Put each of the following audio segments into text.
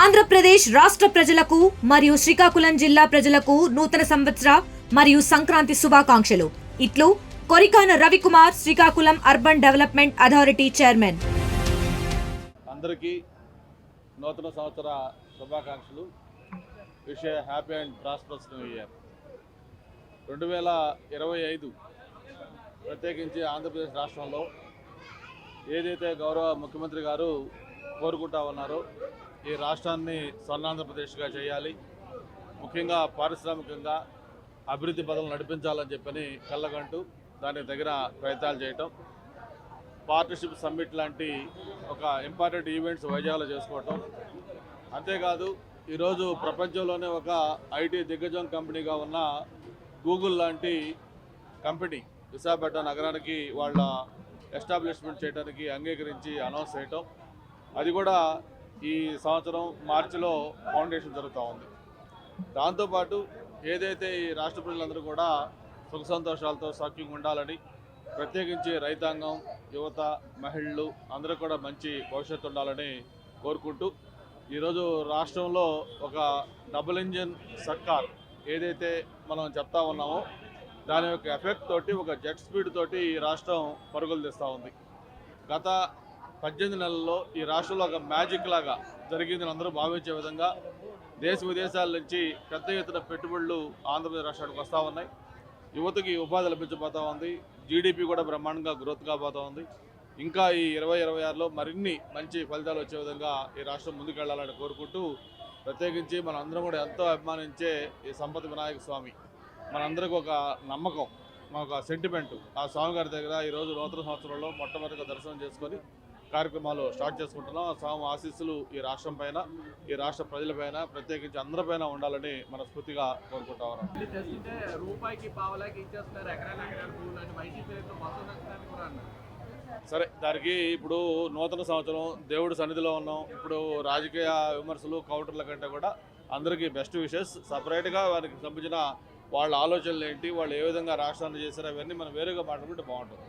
ఆంధ్రప్రదేశ్ రాష్ట్ర ప్రజలకు మరియు శ్రీకాకుళం జిల్లా ప్రజలకు నూతన సంవత్సర మరియు సంక్రాంతి శుభాకాంక్షలు. ఇట్లు Korikana Ravikumar, Srikakulam urban development authority chairman. అందరికీ నూతన సంవత్సర శుభాకాంక్షలు. విషయ happy and prosperous new year. 2025 ప్రత్యేకించి ఆంధ్రప్రదేశ్ రాష్ట్రంలో ఏదైతే గౌరవ ముఖ్యమంత్రి గారు కోరుకుంటా ఉన్నారో ఈ రాష్ట్రాన్ని స్వర్ణాంధ్రప్రదేశ్గా చేయాలి, ముఖ్యంగా పారిశ్రామికంగా అభివృద్ధి పథకం నడిపించాలని చెప్పని కళ్ళగంటూ దానికి తగిన ప్రయత్నాలు చేయటం, పార్ట్నర్షిప్ సమ్మిట్ లాంటి ఒక ఇంపార్టెంట్ ఈవెంట్స్ వైజాగ్లో చేసుకోవటం. అంతేకాదు ఈరోజు ప్రపంచంలోనే ఒక ఐటీ దిగ్గజం కంపెనీగా ఉన్న గూగుల్ లాంటి కంపెనీ విశాఖపట్నం నగరానికి వాళ్ళ ఎస్టాబ్లిష్మెంట్ చేయడానికి అంగీకరించి అనౌన్స్ చేయటం, అది కూడా ఈ సంవత్సరం మార్చిలో ఫౌండేషన్ జరుగుతూ ఉంది. దాంతోపాటు ఏదైతే ఈ రాష్ట్ర ప్రజలందరూ కూడా సుఖ సంతోషాలతో సౌఖ్యంగా ఉండాలని, ప్రత్యేకించి రైతాంగం, యువత, మహిళలు అందరూ కూడా మంచి భవిష్యత్తు ఉండాలని కోరుకుంటూ ఈరోజు రాష్ట్రంలో ఒక డబుల్ ఇంజిన్ సర్కార్ ఏదైతే మనం చెప్తా ఉన్నామో దాని యొక్క ఎఫెక్ట్ తోటి ఒక జెట్ స్పీడ్ తోటి ఈ రాష్ట్రం పరుగులు తీస్తూ ఉంది. గత 18 నెలల్లో ఈ రాష్ట్రంలో ఒక మ్యాజిక్ లాగా జరిగిందని అందరూ భావించే విధంగా దేశ విదేశాల నుంచి పెద్ద ఎత్తున పెట్టుబడులు ఆంధ్రప్రదేశ్ రాష్ట్రానికి వస్తూ ఉన్నాయి. యువతకి ఉపాధి లభించబోతూ ఉంది. జీడిపి కూడా బ్రహ్మాండంగా గ్రోత్ కాబోతూ ఉంది. ఇంకా ఈ 2026లో మరిన్ని మంచి ఫలితాలు వచ్చే విధంగా ఈ రాష్ట్రం ముందుకెళ్లాలని కోరుకుంటూ, ప్రత్యేకించి మనందరం కూడా ఎంతో అభిమానించే ఈ సంపత్ వినాయక స్వామి మనందరికీ ఒక నమ్మకం, ఒక సెంటిమెంటు. ఆ స్వామి గారి దగ్గర ఈరోజు నూతన సంవత్సరంలో మొట్టమొదటిగా దర్శనం చేసుకొని కార్యక్రమాలు స్టార్ట్ చేసుకుంటున్నాం. ఆ స్వామి ఆశీస్సులు ఈ రాష్ట్రం పైన, ఈ రాష్ట్ర ప్రజలపైన, ప్రత్యేకించి అందరిపైన ఉండాలని మనస్ఫూర్తిగా కోరుకుంటా ఉన్నాం. సరే, దానికి ఇప్పుడు నూతన సంవత్సరం, దేవుడి సన్నిధిలో ఉన్నాం. ఇప్పుడు రాజకీయ విమర్శలు, కౌంటర్ల కంటే కూడా అందరికీ బెస్ట్ విషెస్. సపరేట్గా వారికి సంబంధించిన వాళ్ళ ఆలోచనలు ఏంటి, వాళ్ళు ఏ విధంగా రాష్ట్రాన్ని చేశారు, అవన్నీ మనం వేరేగా మాట్లాడుకుంటే బాగుంటుంది.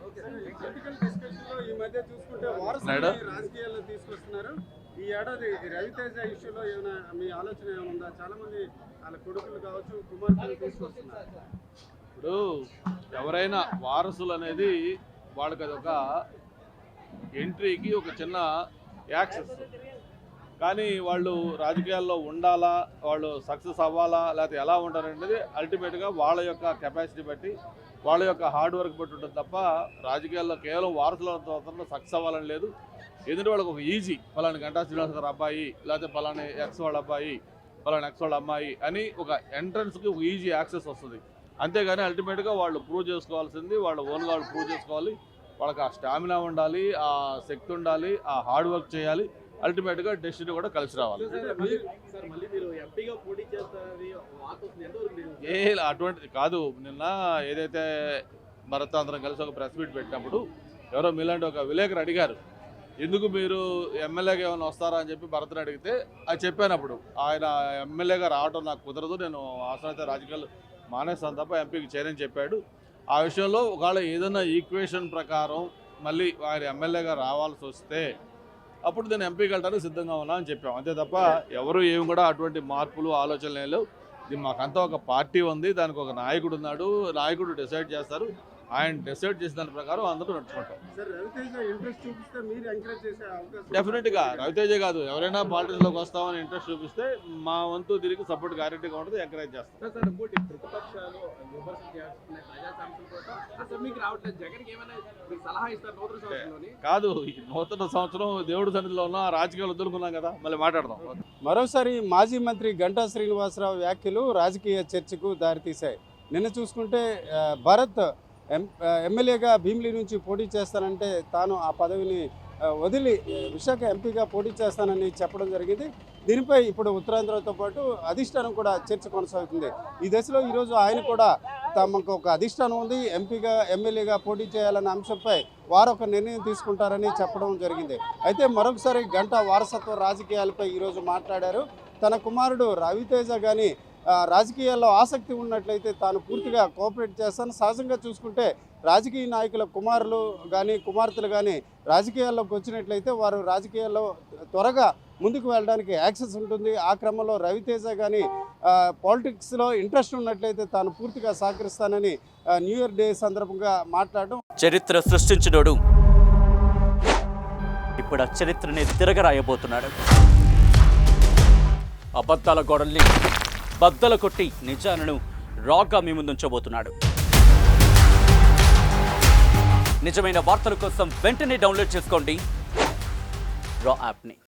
ఈ ఏడాది రవితేజ ఇష్యూలో ఏమైనా మీ ఆలోచన ఏమైనా ఉందా? చాలా మంది వాళ్ళ కొడుకులు కావచ్చు, కుమార్తెలు తీసుకొస్తున్నారు. ఇప్పుడు ఎవరైనా వారసులు అనేది వాళ్ళకి అదొక ఎంట్రీకి ఒక చిన్న యాక్సెస్. కానీ వాళ్ళు రాజకీయాల్లో ఉండాలా, వాళ్ళు సక్సెస్ అవ్వాలా, లేకపోతే ఎలా ఉంటారనేది అల్టిమేట్గా వాళ్ళ యొక్క కెపాసిటీ బట్టి, వాళ్ళ యొక్క హార్డ్ వర్క్ బట్టి ఉంటుంది తప్ప రాజకీయాల్లో కేవలం వారసులతో సక్సెస్ అవ్వాలని లేదు. ఎందుకంటే వాళ్ళకి ఒక ఈజీ పలాని గంటా శ్రీనివాస్ గారు అబ్బాయి, లేకపోతే పలాని ఎక్స్ వాళ్ళ అబ్బాయి, పలాని ఎక్స్ వాళ్ళ అమ్మాయి అని ఒక ఎంట్రన్స్కి ఒక ఈజీ యాక్సెస్ వస్తుంది. అంతేగాని అల్టిమేట్గా వాళ్ళు ప్రూవ్ చేసుకోవాల్సింది వాళ్ళ ఓన్గా వాళ్ళు ప్రూవ్ చేసుకోవాలి. వాళ్ళకి ఆ స్టామినా ఉండాలి, ఆ శక్తి ఉండాలి, ఆ హార్డ్ వర్క్ చేయాలి. అల్టిమేట్గా డెస్టినీ కూడా కలిసి రావాలి. అటువంటిది కాదు. నిన్న ఏదైతే భరత్ అందరం కలిసి ఒక ప్రెస్ మీట్ పెట్టినప్పుడు ఎవరో మీలాంటి ఒక విలేకరు అడిగారు, ఎందుకు మీరు ఎమ్మెల్యేగా ఏమైనా వస్తారా అని చెప్పి భరత్ని అడిగితే అది చెప్పానప్పుడు, ఆయన ఎమ్మెల్యేగా రావడం నాకు కుదరదు, నేను అవసరమైతే రాజకీయాలు మానేస్తాను తప్ప ఎంపీకి చేయనని చెప్పాడు. ఆ విషయంలో ఒకవేళ ఏదైనా ఈక్వేషన్ ప్రకారం మళ్ళీ ఆయన ఎమ్మెల్యేగా రావాల్సి వస్తే అప్పుడు నేను ఎంపీకి వెళ్ళడానికి సిద్ధంగా ఉన్నా అని చెప్పాం. అంతే తప్ప ఎవరు ఏమి కూడా అటువంటి మార్పులు ఆలోచనలు లేవు. ఇది మాకంతా ఒక పార్టీ ఉంది, దానికి ఒక నాయకుడు ఉన్నాడు, నాయకుడు డిసైడ్ చేస్తారు. ఆయన డిసైడ్ చేసిన దాని ప్రకారం అందరూ నడుచుకుంటాం. డెఫినెట్గా రవితేజ కాదు, ఎవరైనా పాలిటిక్స్లోకి వస్తామని ఇంట్రెస్ట్ చూపిస్తే మా వంతు తిరిగి సపోర్ట్ గ్యారెంటీగా ఉంటుంది, ఎంకరేజ్ చేస్తాం. కాదు, ఈ నూతన సంవత్సరం దేవుడి సన్నిధిలో ఉన్న రాజకీయాలు వదులుకున్నాం కదా, మళ్ళీ మాట్లాడదాం. మరోసారి మాజీ మంత్రి గంటా శ్రీనివాసరావు వ్యాఖ్యలు రాజకీయ చర్చకు దారితీశాయి. నిన్న చూసుకుంటే భరత్ ఎమ్మెల్యేగా భీమిలి నుంచి పోటీ చేస్తానంటే తాను ఆ పదవిని వదిలి విశాఖ ఎంపీగా పోటీ చేస్తానని చెప్పడం జరిగింది. దీనిపై ఇప్పుడు ఉత్తరాంధ్రతో పాటు అధిష్టానం కూడా చర్చ కొనసాగుతుంది. ఈ దశలో ఈరోజు ఆయన కూడా తమకు ఒక అధిష్టానం ఉంది, ఎమ్మెల్యేగా పోటీ చేయాలన్న అంశంపై వారు ఒక నిర్ణయం తీసుకుంటారని చెప్పడం జరిగింది. అయితే మరొకసారి గంటా వారసత్వ రాజకీయాలపై ఈరోజు మాట్లాడారు. తన కుమారుడు రవితేజ కానీ రాజకీయాల్లో ఆసక్తి ఉన్నట్లయితే తాను పూర్తిగా కోఆపరేట్ చేస్తాను. సహజంగా చూసుకుంటే రాజకీయ నాయకుల కుమారులు కానీ కుమార్తెలు కానీ రాజకీయాల్లోకి వచ్చినట్లయితే వారు రాజకీయాల్లో త్వరగా ముందుకు వెళ్ళడానికి యాక్సెస్ ఉంటుంది. ఆ క్రమంలో రవితేజ కానీ పాలిటిక్స్లో ఇంట్రెస్ట్ ఉన్నట్లయితే తాను పూర్తిగా సహకరిస్తానని న్యూ ఇయర్ డే సందర్భంగా మాట్లాడడం. చరిత్ర సృష్టించినోడు ఇప్పుడు ఆ చరిత్రని తిరగరాయబోతున్నాడు. అబద్ధాల గోడల్ని బద్దలు కొట్టి నిజాలను రాగా మీ ముందుంచబోతున్నాడు. నిజమైన వార్తల కోసం వెంటనే డౌన్లోడ్ చేసుకోండి రా యాప్ని.